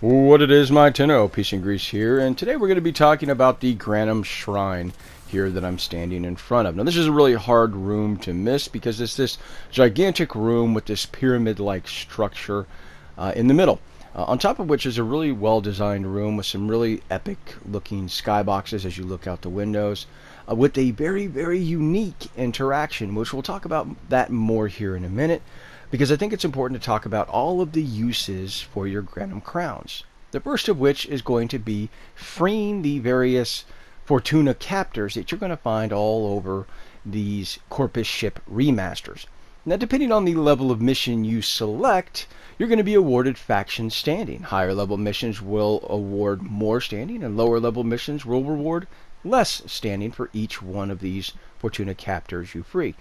What it is, my Tenno, Peace and Grease here, and today we're going to be talking about the Granum Shrine here that I'm standing in front of. Now this is a really hard room to miss because it's this gigantic room with this pyramid-like structure in the middle. On top of which is a really well-designed room with some really epic-looking skyboxes as you look out the windows, with a very, very unique interaction, which we'll talk about that more here in a minute, because I think it's important to talk about all of the uses for your Granum crowns. The first of which is going to be freeing the various Fortuna captors that you're going to find all over these Corpus ship remasters. Now, depending on the level of mission you select, you're going to be awarded faction standing. Higher level missions will award more standing, and lower level missions will reward less standing for each one of these Fortuna captors you free.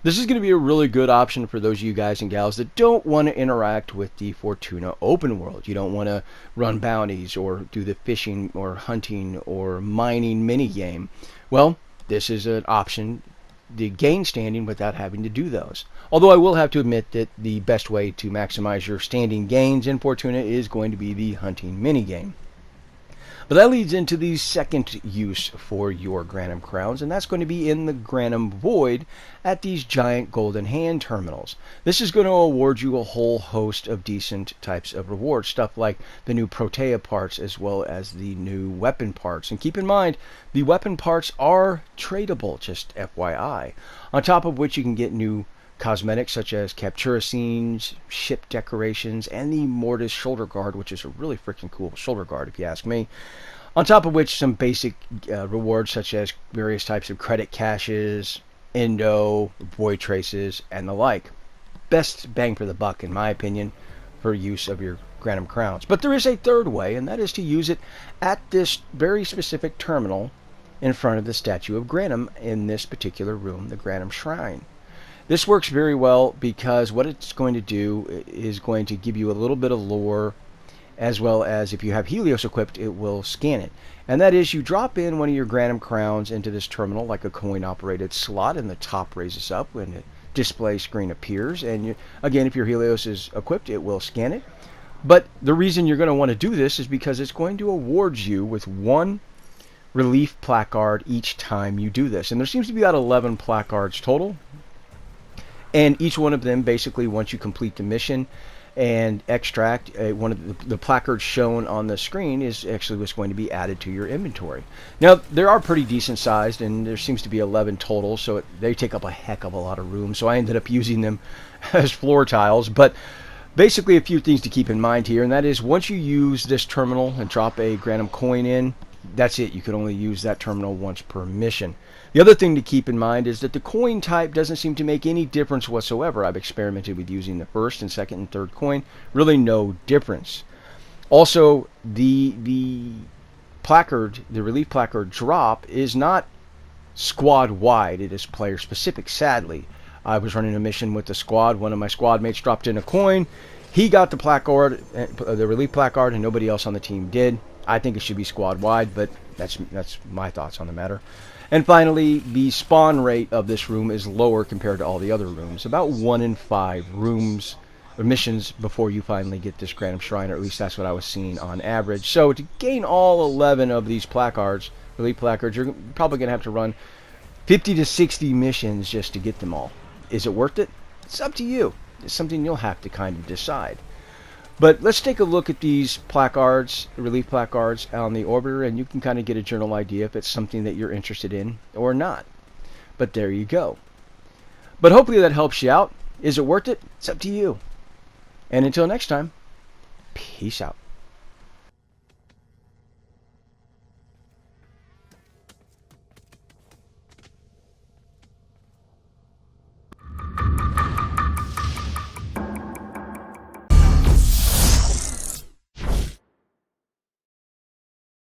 This is going to be a really good option for those of you guys and gals that don't want to interact with the Fortuna open world. You don't want to run bounties or do the fishing or hunting or mining minigame. Well, this is an option to gain standing without having to do those. Although I will have to admit that the best way to maximize your standing gains in Fortuna is going to be the hunting minigame. But that leads into the second use for your Granum crowns, and that's going to be in the Granum Void at these giant golden hand terminals. This is going to award you a whole host of decent types of rewards, stuff like the new Protea parts as well as the new weapon parts. And keep in mind, the weapon parts are tradable, just FYI. On top of which you can get new cosmetics such as captura scenes, ship decorations, and the Mortis shoulder guard, which is a really freaking cool shoulder guard if you ask me. On top of which some basic rewards such as various types of credit caches, endo, void traces, and the like. Best bang for the buck in my opinion for use of your Granum crowns. But there is a third way, and that is to use it at this very specific terminal in front of the statue of Granum in this particular room, the Granum Shrine. This works very well because what it's going to do is going to give you a little bit of lore, as well as if you have Helios equipped, it will scan it. And that is, you drop in one of your Granum crowns into this terminal like a coin-operated slot, and the top raises up when the display screen appears. And again, if your Helios is equipped, it will scan it. But the reason you're going to want to do this is because it's going to award you with one relief placard each time you do this. And there seems to be about 11 placards total. And each one of them, basically, once you complete the mission and extract one of the placards shown on the screen, is actually what's going to be added to your inventory. Now, they are pretty decent sized, and there seems to be 11 total, so they take up a heck of a lot of room. So I ended up using them as floor tiles. But basically, a few things to keep in mind here, and that is once you use this terminal and drop a Granum coin in, that's it. You can only use that terminal once per mission. The other thing to keep in mind is that the coin type doesn't seem to make any difference whatsoever. I've experimented with using the first and second and third coin. Really no difference. Also, the placard, the relief placard drop is not squad wide. It is player specific, sadly. I was running a mission with the squad. One of my squad mates dropped in a coin. He got the placard, the relief placard, and nobody else on the team did. I think it should be squad wide, but that's my thoughts on the matter. And finally, the spawn rate of this room is lower compared to all the other rooms. About 1 in 5 rooms or missions before you finally get this Granum Shrine, or at least that's what I was seeing on average. So to gain all 11 of these placards, relief placards, you're probably going to have to run 50 to 60 missions just to get them all. Is it worth it? It's up to you. It's something you'll have to kind of decide. But let's take a look at these placards, relief placards on the orbiter, and you can kind of get a general idea if it's something that you're interested in or not. But there you go. But hopefully that helps you out. Is it worth it? It's up to you. And until next time, peace out.